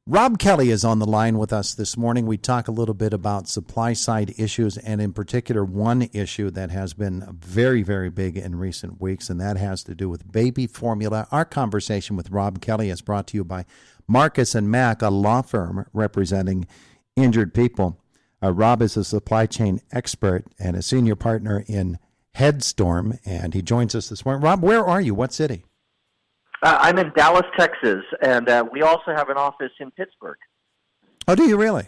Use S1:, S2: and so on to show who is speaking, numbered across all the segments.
S1: Rob Kelley is on the line with us this morning. We talk a little bit about supply side issues, and in particular, one issue that has been very, very big in recent weeks, and that has to do with baby formula. Our conversation with Rob Kelley is brought to you by Marcus and Mack, a law firm representing injured people. Rob is a supply chain expert and a senior partner in Headstorm, and he joins us this morning. Rob, where are you? What city?
S2: I'm in Dallas, Texas, and we also have an office in Pittsburgh.
S1: Oh, do you really?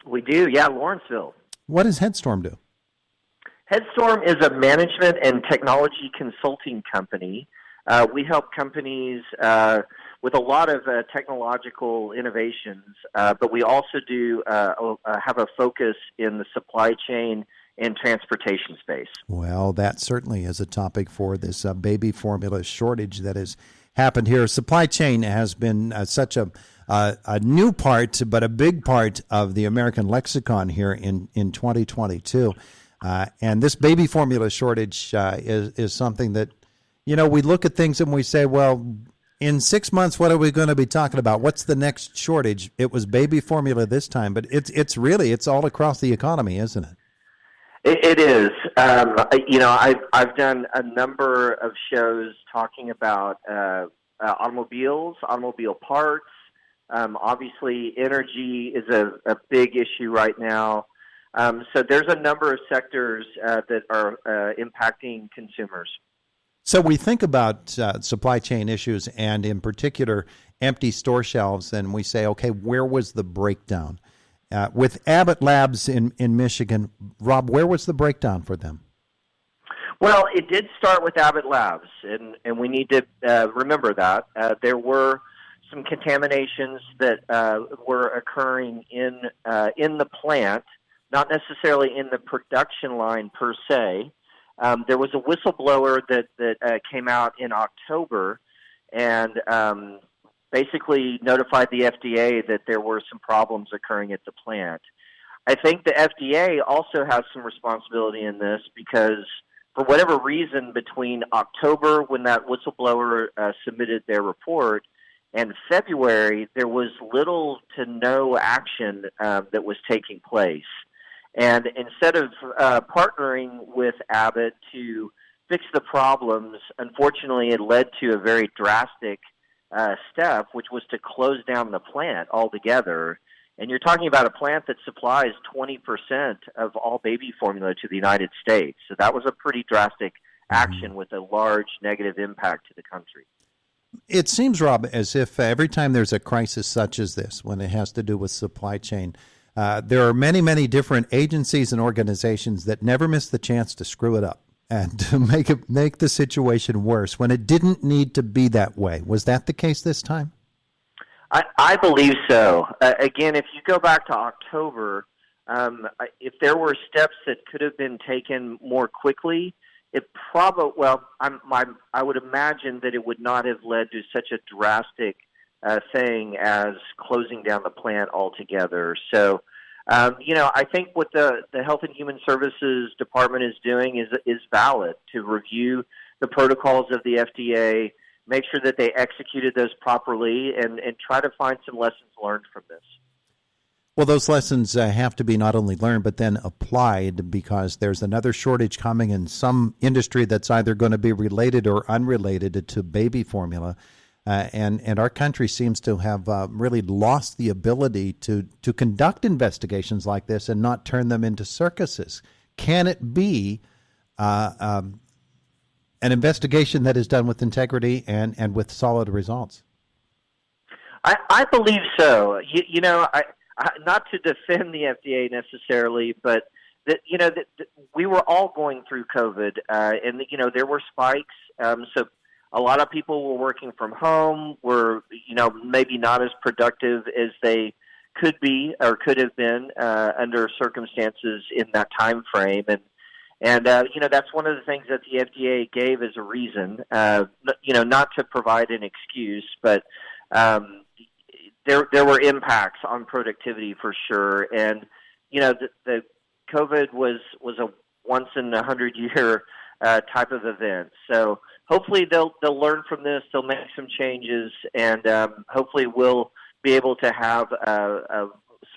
S2: We do, yeah, Lawrenceville.
S1: What does Headstorm do?
S2: Headstorm is a management and technology consulting company. We help companies with a lot of technological innovations, but we also do have a focus in the supply chain and transportation space.
S1: Well, that certainly is a topic for this baby formula shortage that has happened here. Supply chain has been such a new part, but a big part of the American lexicon here in 2022. And this baby formula shortage is something that, you know, we look at things and we say, well, in 6 months, what are we going to be talking about? What's the next shortage? It was baby formula this time, but it's all across the economy, isn't it?
S2: It is. I've done a number of shows talking about automobiles, automobile parts. Obviously, energy is a big issue right now. So there's a number of sectors that are impacting consumers.
S1: So we think about supply chain issues and, in particular, empty store shelves, and we say, okay, where was the breakdown? With Abbott Labs in Michigan, Rob, where was the breakdown for them?
S2: Well, it did start with Abbott Labs, and we need to remember that. There were some contaminations that were occurring in the plant, not necessarily in the production line per se. There was a whistleblower that came out in October and basically notified the FDA that there were some problems occurring at the plant. I think the FDA also has some responsibility in this because for whatever reason between October when that whistleblower submitted their report and February, there was little to no action that was taking place. And instead of partnering with Abbott to fix the problems, unfortunately it led to a very drastic step, which was to close down the plant altogether. And you're talking about a plant that supplies 20% of all baby formula to the United States. So that was a pretty drastic action with a large negative impact to the country.
S1: It seems, Rob, as if every time there's a crisis such as this, when it has to do with supply chain, there are many, many different agencies and organizations that never miss the chance to screw it up and to make the situation worse when it didn't need to be that way. Was that the case this time?
S2: I believe so. Again, if you go back to October, if there were steps that could have been taken more quickly, I would imagine that it would not have led to such a drastic thing as closing down the plant altogether. So, I think what the Health and Human Services Department is doing is valid to review the protocols of the FDA, make sure that they executed those properly, and try to find some lessons learned from this.
S1: Well, those lessons have to be not only learned, but then applied, because there's another shortage coming in some industry that's either going to be related or unrelated to baby formula. And our country seems to have really lost the ability to conduct investigations like this and not turn them into circuses. Can it be an investigation that is done with integrity and with solid results?
S2: I believe so. Not to defend the FDA necessarily, but we were all going through COVID, and there were spikes. So a lot of people were working from home, were maybe not as productive as they could be or could have been under circumstances in that time frame, and that's one of the things that the FDA gave as a reason, not to provide an excuse, but there were impacts on productivity for sure, and the COVID was a once in 100-year type of event. So hopefully they'll learn from this, they'll make some changes, and hopefully we'll be able to have a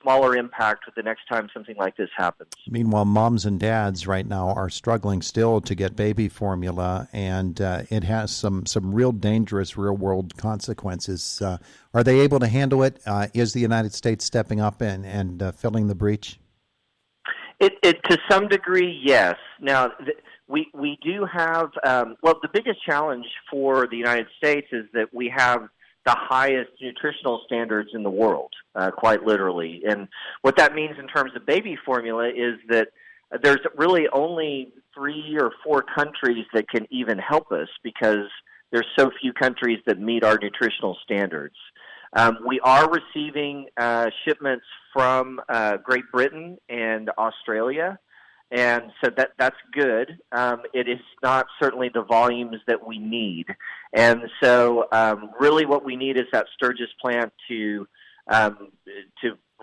S2: smaller impact the next time something like this happens.
S1: Meanwhile, moms and dads right now are struggling still to get baby formula, and it has some real dangerous real-world consequences. Are they able to handle it? Is the United States stepping up and filling the breach?
S2: It to some degree, yes. Now, we do have, the biggest challenge for the United States is that we have the highest nutritional standards in the world, quite literally. And what that means in terms of baby formula is that there's really only 3 or 4 countries that can even help us because there's so few countries that meet our nutritional standards. We are receiving shipments from Great Britain and Australia, and so that's good. It is not certainly the volumes that we need. And so really what we need is that Sturgis plant to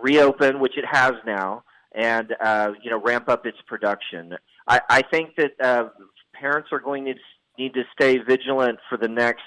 S2: reopen, which it has now, and ramp up its production. I think that parents are going to need to stay vigilant for the next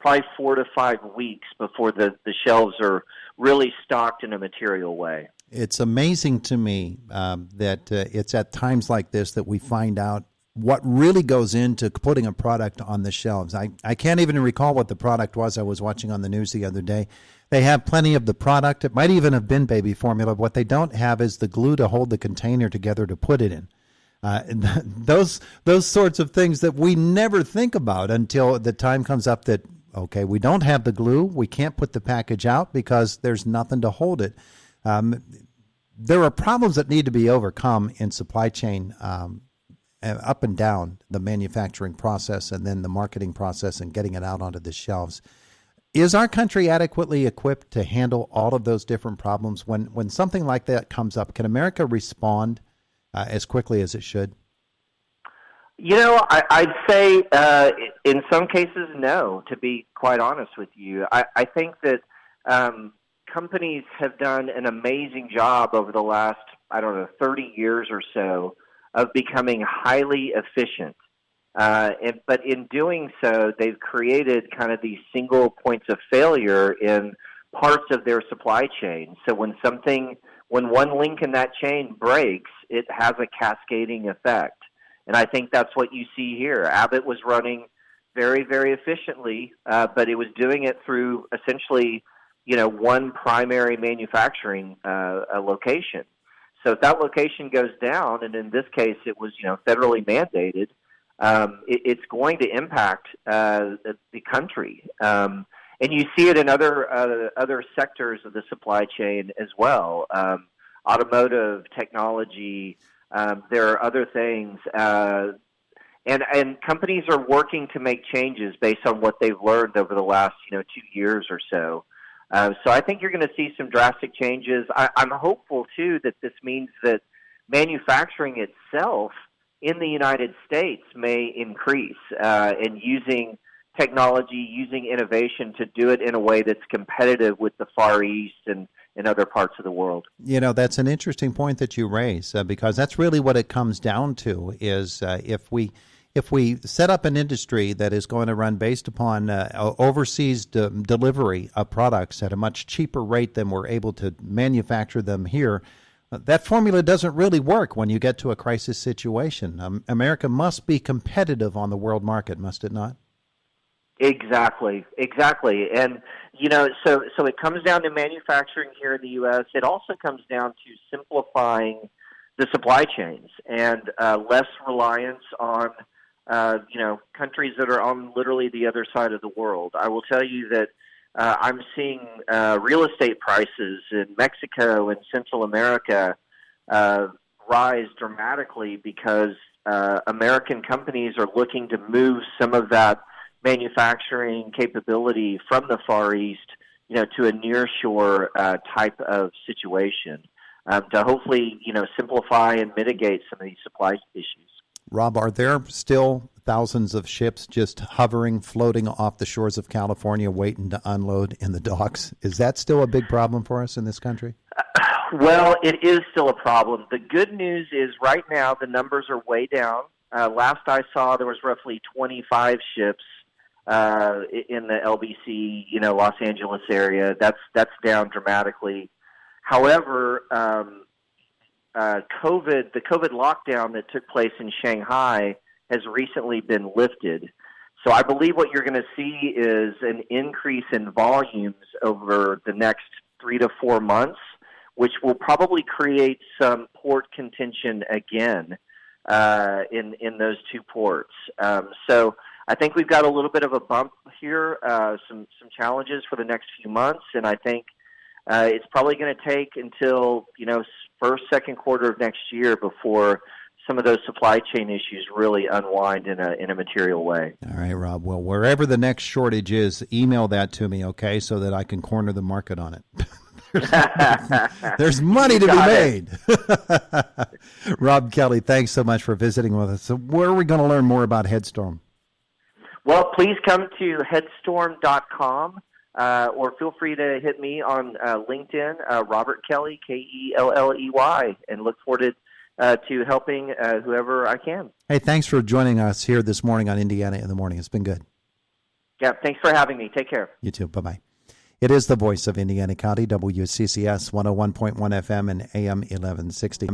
S2: probably 4 to 5 weeks before the shelves are really stocked in a material way.
S1: It's amazing to me that it's at times like this that we find out what really goes into putting a product on the shelves. I can't even recall what the product was. I was watching on the news the other day. They have plenty of the product. It might even have been baby formula. What they don't have is the glue to hold the container together to put it in. Those sorts of things that we never think about until the time comes up that, okay, we don't have the glue. We can't put the package out because there's nothing to hold it. There are problems that need to be overcome in supply chain up and down the manufacturing process and then the marketing process and getting it out onto the shelves. Is our country adequately equipped to handle all of those different problems? When something like that comes up, can America respond as quickly as it should?
S2: I'd say in some cases, no, to be quite honest with you. I think that companies have done an amazing job over the last, 30 years or so of becoming highly efficient. But in doing so, they've created kind of these single points of failure in parts of their supply chain. So when one link in that chain breaks, it has a cascading effect. And I think that's what you see here. Abbott was running very, very efficiently, but it was doing it through essentially, one primary manufacturing location. So if that location goes down, and in this case it was, federally mandated, it's going to impact the country. And you see it in other sectors of the supply chain as well. Automotive, technology, there are other things. And companies are working to make changes based on what they've learned over the last, 2 years or so. So I think you're going to see some drastic changes. I'm hopeful, too, that this means that manufacturing itself in the United States may increase and using technology, using innovation to do it in a way that's competitive with the Far East and in other parts of the world.
S1: That's an interesting point that you raise because that's really what it comes down to is if we set up an industry that is going to run based upon overseas delivery of products at a much cheaper rate than we're able to manufacture them here, that formula doesn't really work when you get to a crisis situation. America must be competitive on the world market, must it not?
S2: Exactly. And, so it comes down to manufacturing here in the U.S. It also comes down to simplifying the supply chains and less reliance on countries that are on literally the other side of the world. I will tell you that I'm seeing real estate prices in Mexico and Central America rise dramatically because American companies are looking to move some of that manufacturing capability from the Far East, to a nearshore type of situation to hopefully, simplify and mitigate some of these supply issues.
S1: Rob, are there still thousands of ships just hovering, floating off the shores of California, waiting to unload in the docks? Is that still a big problem for us in this country?
S2: Well, it is still a problem. The good news is right now the numbers are way down. Last I saw, there was roughly 25 ships in the LBC, Los Angeles area. That's down dramatically. However, the COVID lockdown that took place in Shanghai has recently been lifted. So I believe what you're going to see is an increase in volumes over the next 3 to 4 months, which will probably create some port contention again in those two ports. So I think we've got a little bit of a bump here, some challenges for the next few months, and I think it's probably going to take until first, second quarter of next year before some of those supply chain issues really unwind in a material way.
S1: All right, Rob. Well, wherever the next shortage is, email that to me, okay, so that I can corner the market on it. There's money to be made. Rob Kelley, thanks so much for visiting with us. So where are we going to learn more about Headstorm?
S2: Well, please come to headstorm.com or feel free to hit me on LinkedIn, Robert Kelley, Kelley, and look forward to helping whoever I can.
S1: Hey, thanks for joining us here this morning on Indiana in the Morning. It's been good.
S2: Yeah, thanks for having me. Take care.
S1: You too. Bye-bye. It is the voice of Indiana County, WCCS 101.1 FM and AM 1160.